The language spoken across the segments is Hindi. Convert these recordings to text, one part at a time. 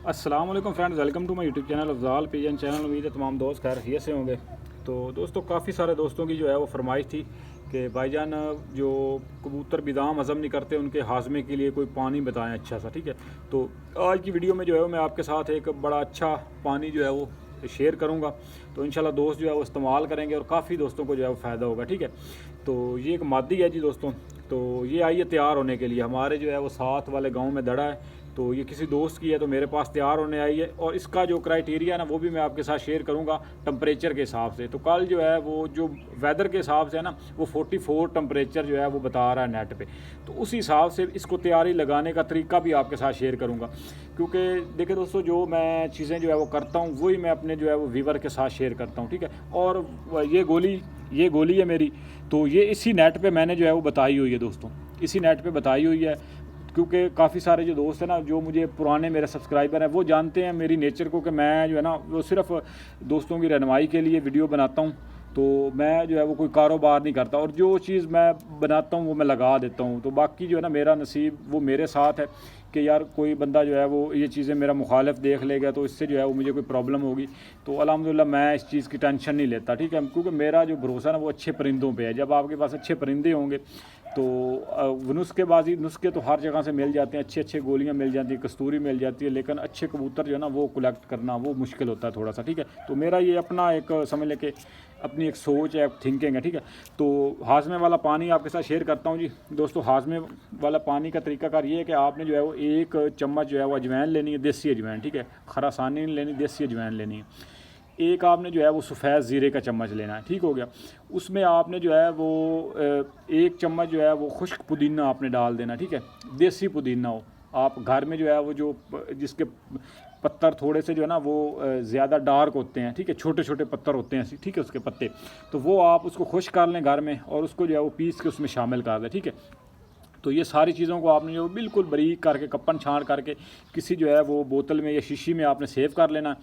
अस्सलाम वालेकुम friends, welcome to my YouTube channel Afzal pigeon channel. उम्मीद है तमाम दोस्त खैरियत से होंगे। तो दोस्तों, काफ़ी सारे दोस्तों की जो है वो फरमाइश थी कि भाईजान जो कबूतर बिदाम हज़म नहीं करते उनके हाजमे के लिए कोई पानी बताएं अच्छा सा। ठीक है, तो आज की वीडियो में जो है वो मैं आपके साथ एक बड़ा अच्छा पानी जो है वो शेयर करूंगा। तो इंशाल्लाह दोस्त जो है वो इस्तेमाल करेंगे और काफ़ी दोस्तों को जो है वो फ़ायदा होगा। ठीक है, तो ये एक मादी है जी दोस्तों। तो ये आई है तैयार होने के लिए, हमारे जो है वो साथ वाले गांव में दड़ा है। तो ये किसी दोस्त की है तो मेरे पास तैयार होने आई है, और इसका जो क्राइटेरिया ना वो भी मैं आपके साथ शेयर करूंगा टेम्परेचर के हिसाब से। तो कल जो है वो जो वेदर के हिसाब से है ना वो 44 टेम्परेचर जो है वो बता रहा है नेट पे। तो उस हिसाब से इसको तैयारी लगाने का तरीका भी आपके साथ शेयर करूंगा। क्योंकि देखिए दोस्तों, जो मैं चीज़ें जो है वो करता हूँ वही मैं अपने जो है वो व्यूवर के साथ शेयर करता हूँ। ठीक है, और ये गोली है मेरी, तो ये इसी नेट पे मैंने जो है वो बताई हुई है दोस्तों, इसी नेट पे बताई हुई है। क्योंकि काफ़ी सारे जो दोस्त हैं ना, जो मुझे पुराने मेरे सब्सक्राइबर हैं, वो जानते हैं मेरी नेचर को कि मैं जो है ना वो सिर्फ दोस्तों की रहनुमाई के लिए वीडियो बनाता हूँ। तो मैं जो है वो कोई कारोबार नहीं करता, और जो चीज़ मैं बनाता हूँ वो मैं लगा देता हूँ। तो बाकी जो है ना मेरा नसीब वो मेरे साथ है कि यार कोई बंदा जो है वो ये चीज़ें मेरा मुखालिफ देख लेगा तो इससे जो है वो मुझे कोई प्रॉब्लम होगी। तो अल्हम्दुलिल्लाह मैं इस चीज़ की टेंशन नहीं लेता। ठीक है, क्योंकि मेरा जो भरोसा ना वो अच्छे परिंदों पे है। जब आपके पास अच्छे परिंदे होंगे तो नुस्खे तो हर जगह से मिल जाते हैं, अच्छी अच्छी गोलियां मिल जाती हैं, कस्तूरी मिल जाती है, लेकिन अच्छे कबूतर जो है ना वो कलेक्ट करना वो मुश्किल होता है थोड़ा सा। ठीक है, तो मेरा ये अपना एक समझ लें कि अपनी एक सोच है, थिंकिंग है। ठीक है, तो हाजमे वाला पानी आपके साथ शेयर करता हूँ जी दोस्तों। हाजमे वाला पानी का तरीकाकार ये है कि आपने जो है वो 1 चम्मच जो है वो अजवाइन लेनी है, देसी अजवाइन। ठीक है, खरासानी नहीं लेनी, देसी अजवाइन लेनी है। एक आपने जो है वो सफ़ेद ज़ीरे का चम्मच लेना है। ठीक हो गया, उसमें आपने जो है वो 1 चम्मच जो है वो खुश्क पुदीना आपने डाल देना। ठीक है, देसी पुदीना हो, आप घर में जो है वो जो जिसके पत्तर थोड़े से जो है ना वो ज़्यादा डार्क होते हैं। ठीक है, छोटे छोटे पत्तर होते हैं, ठीक है, उसके पत्ते, तो वो आप उसको खुश्क कर लें घर में, और उसको जो है वो पीस के उसमें शामिल कर दें। ठीक है, तो ये सारी चीज़ों को आपने जो बिल्कुल बारीक करके कप्पन छान करके किसी जो है वो बोतल में या शीशी में आपने सेव कर लेना।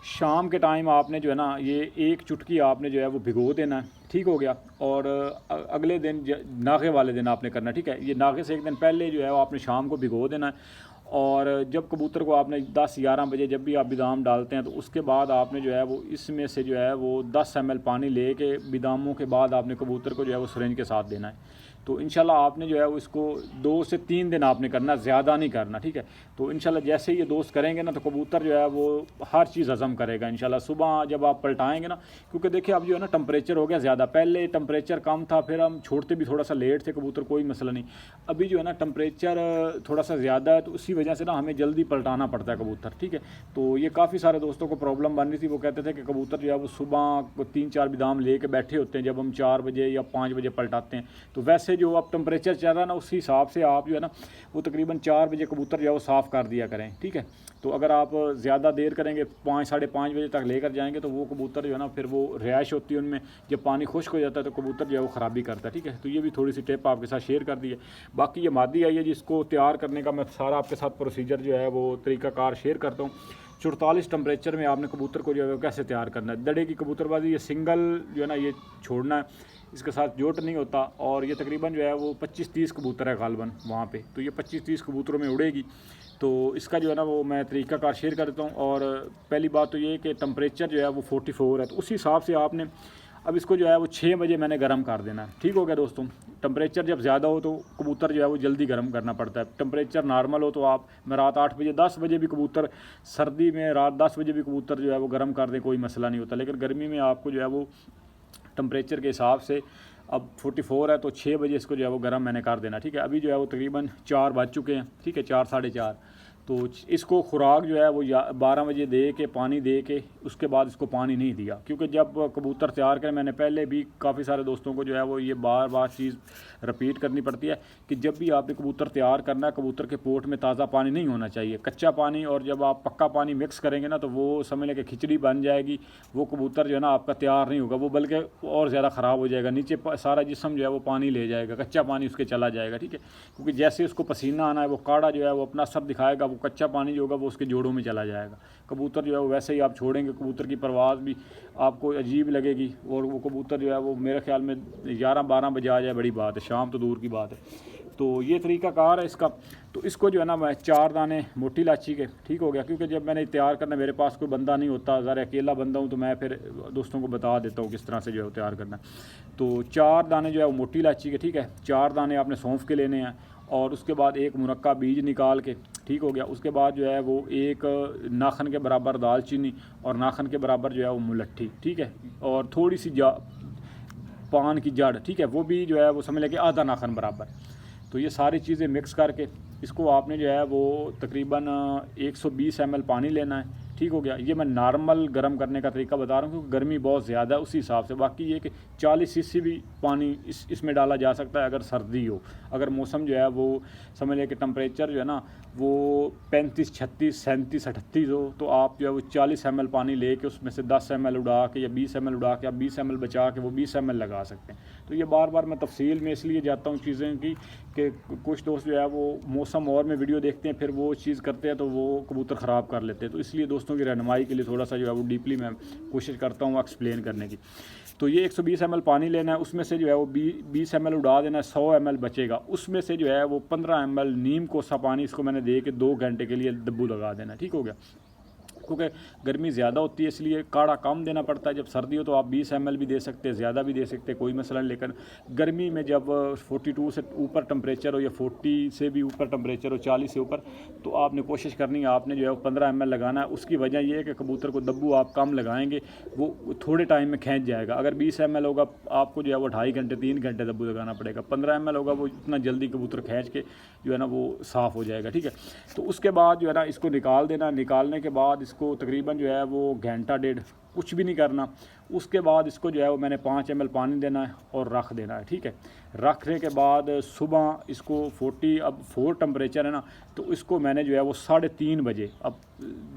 शाम के टाइम आपने जो है ना ये 1 चुटकी आपने जो है वो भिगो देना है। ठीक हो गया, और अगले दिन नागे वाले दिन आपने करना। ठीक है, ये नागे से एक दिन पहले जो है वो आपने शाम को भिगो देना है। और जब कबूतर को आपने 10-11 बजे जब भी आप बिदाम डालते हैं तो उसके बाद आपने जो है वो इसमें से जो है वो 10 ml पानी ले के बिदामों के बाद आपने कबूतर को जो है वो सिरिंज के साथ देना है। तो इंशाल्लाह आपने जो है वो इसको 2 से 3 दिन आपने करना, ज़्यादा नहीं करना। ठीक है, तो इंशाल्लाह जैसे ये दोस्त करेंगे ना तो कबूतर जो है वो हर चीज़ हज़म करेगा इंशाल्लाह। सुबह जब आप पलटाएंगे ना, क्योंकि देखिए अब जो है ना टेम्परेचर हो गया ज़्यादा, पहले टेम्परेचर कम था, फिर हम छोड़ते भी थोड़ा सा लेट थे कबूतर, कोई मसला नहीं। अभी जो है ना टेम्परेचर थोड़ा सा ज़्यादा है, तो उसी वजह से ना हमें जल्दी पलटाना पड़ता है कबूतर। ठीक है, तो ये काफ़ी सारे दोस्तों को प्रॉब्लम बन रही थी, वो कहते थे कि कबूतर जो है वो सुबह 3-4 बिदाम ले कर बैठे होते हैं जब हम 4 बजे या 5 बजे पलटाते हैं। तो वैसे जो अब टेम्परेचर चल रहा है ना उसी हिसाब से आप जो है ना वो तकरीबन 4 बजे कबूतर जो है वो साफ़ कर दिया करें। ठीक है, तो अगर आप ज़्यादा देर करेंगे 5-5:30 बजे तक लेकर जाएंगे तो वो कबूतर जो है ना फिर वो रिहाइश होती है उनमें, जब पानी खुश्क हो जाता है तो कबूतर जो है वो ख़राबी करता है। ठीक है, तो ये भी थोड़ी सी टिप आपके साथ शेयर कर दी है। बाकी ये मादी आई है जिसको तैयार करने का मैं सारा आपके साथ प्रोसीजर जो है वो तरीकाकार शेयर करता हूँ। 44 टेम्परेचर में आपने कबूतर को जो है कैसे तैयार करना है। दड़े की कबूतरबाजी ये सिंगल जो है ना ये छोड़ना है, इसके साथ जोट नहीं होता। और ये तकरीबन जो है वो 25-30 कबूतर है गालबन वहाँ पे, तो ये 25-30 कबूतरों में उड़ेगी। तो इसका जो है ना वो मैं तरीकाकार शेयर कर देता हूँ। और पहली बात तो ये कि टेम्परेचर जो है वो 44 है, तो उसी हिसाब से आपने अब इसको जो है वो 6 बजे मैंने गर्म कर देना है। ठीक हो गया दोस्तों, टेम्परेचर जब ज़्यादा हो तो कबूतर जो है वो जल्दी गर्म करना पड़ता है। टेम्परेचर नॉर्मल हो तो आप मैं रात 8 बजे 10 बजे भी कबूतर, सर्दी में रात 10 बजे भी कबूतर जो है वो गर्म कर दें, कोई मसला नहीं होता। लेकिन गर्मी में आपको जो है वो टेम्परेचर के हिसाब से अब 44 है तो 6 बजे इसको जो है वो गर्म मैंने कर देना। ठीक है, अभी जो है वो तकरीबन 4 बज चुके हैं। ठीक है, 4-4:30, तो इसको खुराक जो है वो 12 बजे दे के पानी दे के उसके बाद इसको पानी नहीं दिया। क्योंकि जब कबूतर तैयार करें, मैंने पहले भी काफ़ी सारे दोस्तों को जो है वो ये बार बार चीज़ रिपीट करनी पड़ती है कि जब भी आपने कबूतर तैयार करना है, कबूतर के पोट में ताज़ा पानी नहीं होना चाहिए, कच्चा पानी। और जब आप पक्का पानी मिक्स करेंगे ना तो वो समझ लें कि खिचड़ी बन जाएगी, वो कबूतर जो है ना आपका तैयार नहीं होगा, वो बल्कि और ज़्यादा ख़राब हो जाएगा, नीचे सारा जिस्म जो है वो पानी ले जाएगा, कच्चा पानी उसके चला जाएगा। ठीक है, क्योंकि जैसे उसको पसीना आना है वो काढ़ा जो है वो अपना असर दिखाएगा, वो कच्चा पानी जो होगा वो उसके जोड़ों में चला जाएगा। कबूतर जो है वो वैसे ही आप छोड़ेंगे, कबूतर की परवाज़ भी आपको अजीब लगेगी, और वो कबूतर जो है वो मेरे ख्याल में 11-12 बजे आ जाए बड़ी बात है, शाम तो दूर की बात है। तो ये तरीक़ाकार है इसका। तो इसको जो है ना मैं 4 दाने मोटी इलायची के, ठीक हो गया, क्योंकि जब मैंने तैयार करना मेरे पास कोई बंदा नहीं होता, ज़रा अकेला बंदा हूँ, तो मैं फिर दोस्तों को बता देता हूँ किस तरह से जो है वो तैयार करना। तो 4 दाने जो है वो मोटी इलायची के, ठीक है। 4 दाने आपने सौंफ के लेने हैं, और उसके बाद एक मुनक्का बीज निकाल के, ठीक हो गया। उसके बाद जो है वो एक नाखन के बराबर दालचीनी और नाखन के बराबर जो है वो मुलट्ठी, ठीक है, और थोड़ी सी पान की जड़, ठीक है, वो भी जो है वो समझ लें कि आधा नाखन बराबर। तो ये सारी चीज़ें मिक्स करके इसको आपने जो है वो तकरीबन 120 ml पानी लेना है, ठीक हो गया। ये मैं नॉर्मल गर्म करने का तरीका बता रहा हूँ क्योंकि गर्मी बहुत ज़्यादा है उसी हिसाब से। बाकी ये कि 40 cc भी पानी इसमें डाला जा सकता है अगर सर्दी हो, अगर मौसम जो है वो समझ लें कि टेम्परेचर जो है ना वो 35, 36, 37, 38 हो, तो आप जो है वो 40 ml पानी ले के उसमें से 10 ml उड़ा के या 20 ml उड़ा के आप 20 ml बचा के वो 20 ml लगा सकते हैं। तो ये बार बार मैं तफसील में इसलिए जाता हूँ चीज़ें की कि कुछ दोस्त जो है वो मौसम और में वीडियो देखते हैं, फिर वो चीज़ करते हैं तो वो कबूतर ख़राब कर लेते हैं। तो इसलिए दोस्तों की रहनुमाई के लिए थोड़ा सा जो है वो डीपली मैं कोशिश करता हूँ एक्सप्लेन करने की। तो ये 120 ml पानी लेना है, उसमें से जो है वो 20 ml उड़ा देना है, 100 ml बचेगा। उसमें से जो है वो 15 ml नीम कोसा पानी इसको मैंने दे के 2 घंटे के लिए दब्बू लगा देना, ठीक हो गया। क्योंकि गर्मी ज़्यादा होती है इसलिए काढ़ा कम देना पड़ता है। जब सर्दी हो तो आप 20 ml भी दे सकते हैं, ज़्यादा भी दे सकते हैं, कोई मसला नहीं। लेकिन गर्मी में जब 42 से ऊपर टेम्परेचर हो या 40 से भी ऊपर टेम्परेचर हो, 40 से ऊपर, तो आपने कोशिश करनी है आपने जो है वो 15 ml लगाना है। उसकी वजह यह है कि कबूतर को दब्बू आप कम लगाएंगे वो थोड़े टाइम में खींच जाएगा। अगर 20 ml होगा आपको जो है वो 2.5 घंटे 3 घंटे दब्बू लगाना पड़ेगा। 15 ml होगा वो इतना जल्दी कबूतर खींच के जो है ना वो साफ़ हो जाएगा, ठीक है। तो उसके बाद जो है ना इसको निकाल देना। निकालने के बाद इसको तकरीबन जो है वो घंटा डेढ़ कुछ भी नहीं करना। उसके बाद इसको जो है वो मैंने 5 ml पानी देना है और रख देना है, ठीक है। रखने के बाद सुबह इसको 40 अब 4 टेम्परेचर है ना, तो इसको मैंने जो है वो 3:30 बजे, अब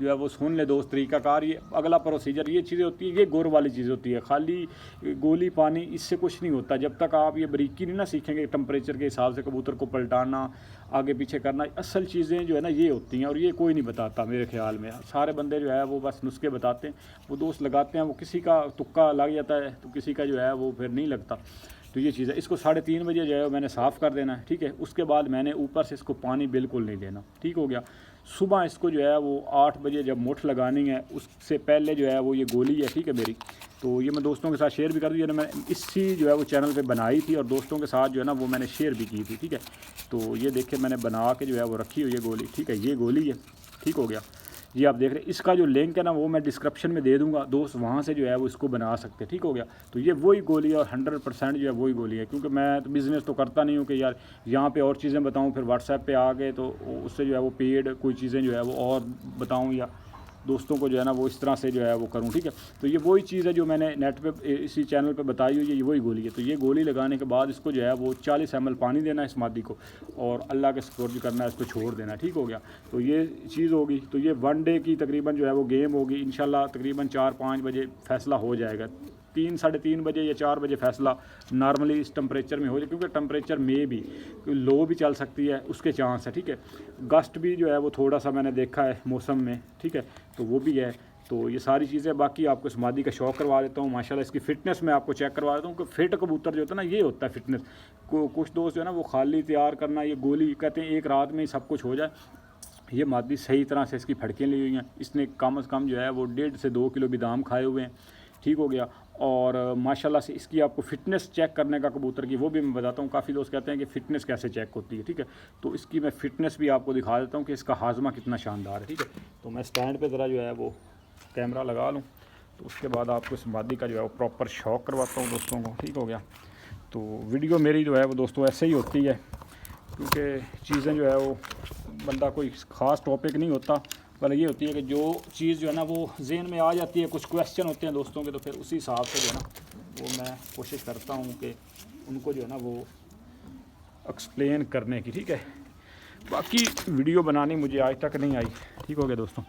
जो है वो सुन ले दोस्त तरीक़ाकार, ये अगला प्रोसीजर, ये चीज़ें होती है, ये गौर वाली चीज़ होती है। खाली गोली पानी इससे कुछ नहीं होता जब तक आप ये बारीकी नहीं ना सीखेंगे टेम्परेचर के हिसाब से कबूतर को पलटाना, आगे पीछे करना। असल चीज़ें जो है ना ये होती हैं और ये कोई नहीं बताता मेरे ख्याल में। सारे बंदे जो है वो बस नुस्खे बताते हैं, वो दोस्त लगाते हैं, वो किसी का तुक्का लग जाता है तो किसी का जो है वो फिर नहीं लगता। तो ये चीज़ है। इसको 3:30 बजे जो है मैंने साफ़ कर देना है, ठीक है। उसके बाद मैंने ऊपर से इसको पानी बिल्कुल नहीं देना, ठीक हो गया। सुबह इसको जो है वो 8 बजे जब मुठ लगानी है उससे पहले जो है वो ये गोली है, ठीक है मेरी। तो ये मैं दोस्तों के साथ शेयर भी कर दी, मैं इसी जो है वो चैनल पे बनाई थी और दोस्तों के साथ जो है ना वो मैंने शेयर भी की थी, ठीक है। तो ये देखिए मैंने बना के जो है वो रखी हुई है गोली, ठीक है। ये गोली है, ठीक हो गया। ये आप देख रहे हैं, इसका जो लिंक है ना वो मैं डिस्क्रिप्शन में दे दूंगा, दोस्त वहाँ से जो है वो इसको बना सकते हैं, ठीक हो गया। तो ये वही गोली है और 100% जो है वही गोली है, क्योंकि मैं तो बिज़नेस तो करता नहीं हूँ कि यार यहाँ पे और चीज़ें बताऊँ फिर व्हाट्सएप पे आ गए तो उससे जो है वो पेड कोई चीज़ें जो है वो और बताऊँ या दोस्तों को जो है ना वो इस तरह से जो है वो करूँ, ठीक है। तो ये वही चीज़ है जो मैंने नेट पे इसी चैनल पे बताई हुई है, ये वही गोली है। तो ये गोली लगाने के बाद इसको जो है वो 40 ml पानी देना है इस मादी को और अल्लाह के सुपुर्द करना है, इसको छोड़ देना, ठीक हो गया। तो ये चीज़ होगी। तो ये 1 डे की तकरीबन जो है वो गेम होगी। इंशाल्लाह तकरीबन 4-5 बजे फ़ैसला हो जाएगा। 3-3:30 बजे या 4 बजे फ़ैसला नॉर्मली इस टेम्परेचर में हो जाए, क्योंकि टेम्परेचर में भी लो भी चल सकती है, उसके चांस है, ठीक है। गस्ट भी जो है वो थोड़ा सा मैंने देखा है मौसम में, ठीक है, तो वो भी है। तो ये सारी चीज़ें, बाकी आपको इस मादी का शौक करवा देता हूँ। माशाल्लाह इसकी फ़िटनेस मैं आपको चेक करवा देता हूँ कि फ़िट कबूतर जो होता है ना ये होता है फ़िटनेस। कुछ दोस्त जो है ना वो खाली तैयार करना, ये गोली कहते हैं एक रात में ही सब कुछ हो जाए। ये मादी सही तरह से इसकी फड़कें ली हुई हैं, इसने कम से कम जो है वो 1.5 से 2 किलो बादाम खाए हुए हैं, ठीक हो गया। और माशाल्लाह से इसकी आपको फ़िटनेस चेक करने का कबूतर की वो भी मैं बताता हूँ। काफ़ी दोस्त कहते हैं कि फ़िटनेस कैसे चेक होती है, ठीक है। तो इसकी मैं फ़िटनेस भी आपको दिखा देता हूँ कि इसका हाजमा कितना शानदार है, ठीक है। तो मैं स्टैंड पे ज़रा जो है वो कैमरा लगा लूँ, तो उसके बाद आपको इस मादी का जो है वो प्रॉपर शौक करवाता हूँ दोस्तों को, ठीक हो गया। तो वीडियो मेरी जो है वो दोस्तों ऐसे ही होती है, क्योंकि चीज़ें जो है वो बंदा कोई ख़ास टॉपिक नहीं होता, पर ये होती है कि जो चीज़ जो है ना वो जहन में आ जाती है, कुछ क्वेश्चन होते हैं दोस्तों के, तो फिर उसी हिसाब से जो है ना वो मैं कोशिश करता हूँ कि उनको जो है ना वो एक्सप्लेन करने की, ठीक है। बाकी वीडियो बनानी मुझे आज तक नहीं आई, ठीक हो गया दोस्तों।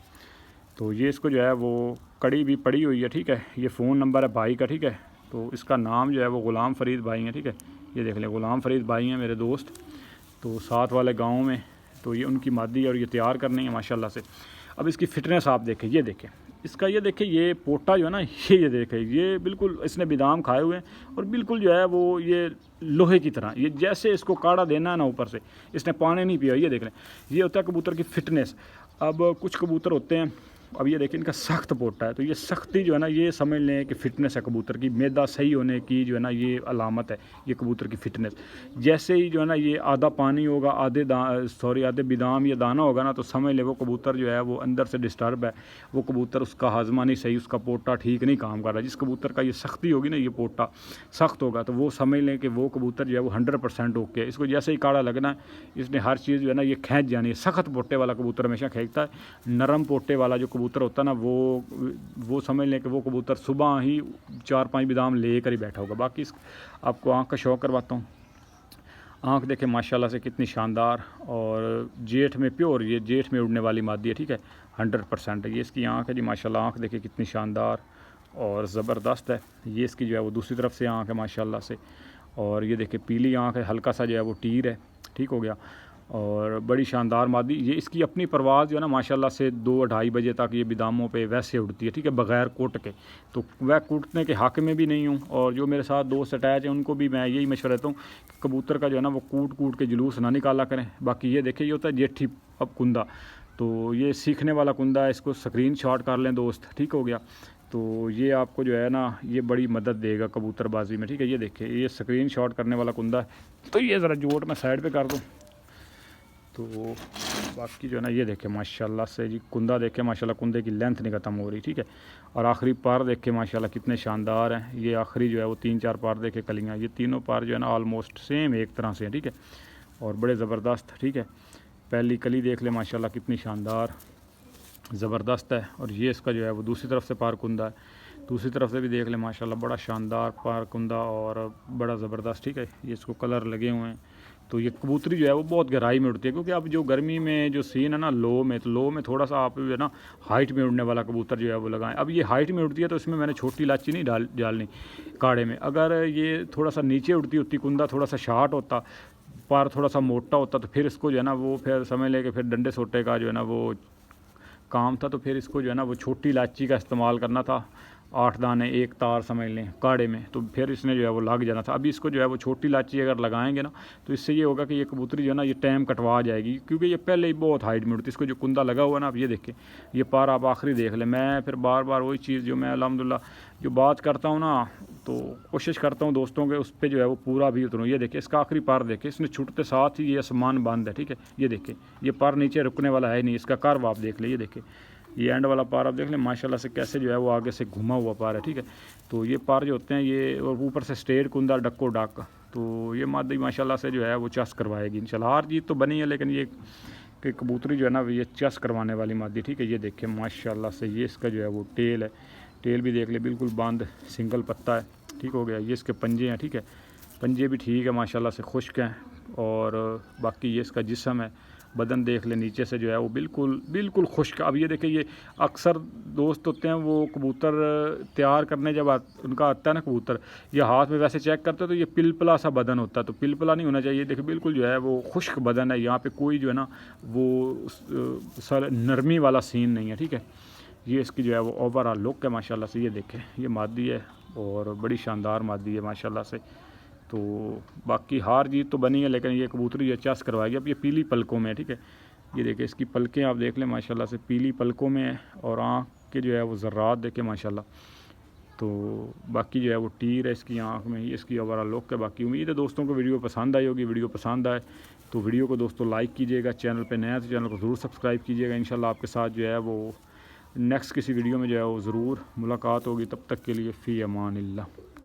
तो ये इसको जो है वो कड़ी भी पड़ी हुई है, ठीक है। ये फ़ोन नंबर है भाई का, ठीक है। तो इसका नाम जो है वो ग़ुलाम फ़रीद भाई हैं, ठीक है। ये देख लें, ग़ुलाम फ़रीद भाई हैं मेरे दोस्त। तो साथ वाले गाँव में तो ये उनकी मादी है और ये तैयार करनी है माशाल्लाह से। अब इसकी फ़िटनेस आप देखें, ये देखें इसका, ये देखें ये पोटा जो है ना, ये देखें ये बिल्कुल इसने बादाम खाए हुए हैं और बिल्कुल जो है वो ये लोहे की तरह, ये जैसे इसको काढ़ा देना है ना ऊपर से, इसने पानी नहीं पिया। ये देख लें, ये होता है कबूतर की फ़िटनेस। अब कुछ कबूतर होते हैं, अब ये देखें इनका सख्त पोटा है, तो ये सख्ती जो है ना, ये समझ लें कि फ़िटनेस है कबूतर की, मैदा सही होने की जो है ना ये अलामत है, ये कबूतर की फ़िटनेस। जैसे ही जो है ना ये आधा पानी होगा, आधे बादाम या दाना होगा ना, तो समझ ले वो कबूतर जो है वो अंदर से डिस्टर्ब है, वो कबूतर उसका हाजमा नहीं सही, उसका पोटा ठीक नहीं काम कर रहा। जिस कबूतर का ये सख्ती होगी ना, ये पोटा सख्त होगा, तो वो समझ लें कि वो कबूतर जो है वो 100% ओके है। इसको जैसे ही काढ़ा लगना है, इसने हर चीज़ जो है ना ये खींच जानी है। सख्त पोटे वाला कबूतर हमेशा खींचता है, नरम पोटे वाला जो कबूतर होता है ना, वो समझ लें कि वो कबूतर सुबह ही 4-5 बादाम लेकर ही बैठा होगा। बाकी आपको आँख का शौक करवाता हूँ। आँख देखें माशाल्लाह से कितनी शानदार, और जेठ में प्योर, ये जेठ में उड़ने वाली मादी है, ठीक है, 100% है। ये इसकी आँख है जी माशाल्लाह, आँख देखें कितनी शानदार और ज़बरदस्त है। ये इसकी जो है वो दूसरी तरफ से आँख है माशाल्लाह से, और ये देखें पीली आँख है, हल्का सा जो है वो टीर है, ठीक हो गया, और बड़ी शानदार मादी। ये इसकी अपनी परवाज़ जो है ना माशाल्लाह से 2-2:30 बजे तक ये बादामों पे वैसे उड़ती है, ठीक है, बग़ैर कोट के। तो वह कूटने के हक़ में भी नहीं हूँ, और जो मेरे साथ दोस्त अटैच हैं उनको भी मैं यही मशवरा देता हूँ कि कबूतर का जो है ना वो कूट के जुलूस ना निकाला करें। बाकी ये देखिए, ये होता है जेठी अब कुंदा, तो ये सीखने वाला कुंदा है, इसको स्क्रीन शॉट कर लें दोस्त, ठीक हो गया। तो ये आपको जो है ना ये बड़ी मदद देगा कबूतरबाजी में, ठीक है। ये देखिए ये स्क्रीन शॉट करने वाला कुंदा है, तो ये ज़रा जोट मैं साइड पे कर दूँ। तो बाकी जो है ना ये देखें माशाल्लाह से जी, कुंदा देखें माशाल्लाह, कुंदे की लेंथ नहीं ख़त्म हो रही, ठीक है। और आखिरी पार देखें माशाल्लाह कितने शानदार हैं। ये आखिरी जो है वो 3-4 पार देखें कलियाँ, ये तीनों पार जो है ना ऑलमोस्ट सेम एक तरह से हैं, ठीक है, और बड़े ज़बरदस्त, ठीक है। पहली कली देख ले माशाल्लाह कितनी शानदार ज़बरदस्त है, और ये इसका जो है वो दूसरी तरफ से पार कुंदा है, दूसरी तरफ से भी देख ले माशाल्लाह बड़ा शानदार पार कुंदा और बड़ा ज़बरदस्त, ठीक है। ये इसको कलर लगे हुए हैं। तो ये कबूतरी जो है वो बहुत गहराई में उड़ती है, क्योंकि अब जो गर्मी में जो सीन है ना लो में, तो लो में थोड़ा सा आप जो है ना हाइट में उड़ने वाला कबूतर जो है वो लगाएं। अब ये हाइट में उड़ती है तो इसमें मैंने छोटी इलायची नहीं डालनी काढ़े में। अगर ये थोड़ा सा नीचे उड़ती होती, कुंदा थोड़ा सा शार्ट होता, पार थोड़ा सा मोटा होता, तो फिर इसको जो है ना वो फिर समझ ले कि फिर डंडे सोटे का जो है ना वो काम था, तो फिर इसको जो है ना वो छोटी इलायची का इस्तेमाल करना था, 8 दाने एक तार समझ लें काढ़े में, तो फिर इसने जो है वो लग जाना था। अभी इसको जो है वो छोटी इलायची अगर लगाएंगे ना, तो इससे ये होगा कि ये कबूतरी जो है ना ये टाइम कटवा जाएगी, क्योंकि ये पहले ही बहुत हाइट में उड़ती है। इसको जो कुंदा लगा हुआ ना, आप ये देखें, ये पार आप आखिरी देख लें। मैं फिर बार बार वही चीज़ जो मैं अल्हम्दुलिल्लाह जो बात करता हूँ ना, तो कोशिश करता हूँ दोस्तों के उस पर जो है वो पूरा भी उतरूँ। ये देखें इसका आखिरी पार देखें, इसने छूटते साथ ही ये आसमान बंद है, ठीक है। ये देखें ये पार नीचे रुकने वाला है नहीं, इसका कर्व आप देख लें। ये देखें ये एंड वाला पार आप देख लें माशाल्लाह से कैसे जो है वो आगे से घुमा हुआ पार है, ठीक है। तो ये पार जो होते हैं ये, और ऊपर से स्ट्रेट कुंदा डक्को डाक का, तो ये मादी माशाल्लाह से जो है वो चस करवाएगी इंशाल्लाह। हार जीत तो बनी है, लेकिन ये कि कबूतरी जो है ना ये चस करवाने वाली मादी, ठीक है। ये देखें माशाल्लाह से ये इसका जो है वो टेल है, टेल भी देख ले बिल्कुल बंद सिंगल पत्ता है, ठीक हो गया। ये इसके पंजे हैं, ठीक है, पंजे भी ठीक है माशाल्लाह से खुश्क हैं, और बाकी ये इसका जिस्म है, बदन देख ले नीचे से जो है वो बिल्कुल खुश्क। अब ये देखें ये अक्सर दोस्त होते हैं वो कबूतर तैयार करने जब उनका आता है ना कबूतर, ये हाथ में वैसे चेक करते हैं तो ये पिलपला सा बदन होता है, तो पिलपला नहीं होना चाहिए। देखिए बिल्कुल जो है वो खुश्क बदन है, यहाँ पे कोई जो है ना वो नरमी वाला सीन नहीं है, ठीक है। ये इसकी जो है वो ओवरऑल लुक है माशाल्लाह से। ये देखें ये मादी है और बड़ी शानदार मादी है माशाल्लाह से। तो बाकी हार जीत तो बनी है, लेकिन ये कबूतरी ये चस करवाएगी। अब ये पीली पलकों में है, ठीक है। ये देखें इसकी पलकें आप देख लें माशाल्लाह से पीली पलकों में है, और आँख के जो है वो ज़र्रात देखें माशाल्लाह। तो बाकी जो है वो टीर है इसकी आँख में, ये इसकी ओवरऑल लुक है। बाकी उम्मीद है दोस्तों को वीडियो पसंद आई होगी। वीडियो पसंद आए तो वीडियो को दोस्तों लाइक कीजिएगा, चैनल पर नया तो चैनल को ज़रूर सब्सक्राइब कीजिएगा। इंशाल्लाह आपके साथ जो है वो नेक्स्ट किसी वीडियो में जो है वो ज़रूर मुलाकात होगी। तब तक के लिए फ़ी अमानिल्लाह।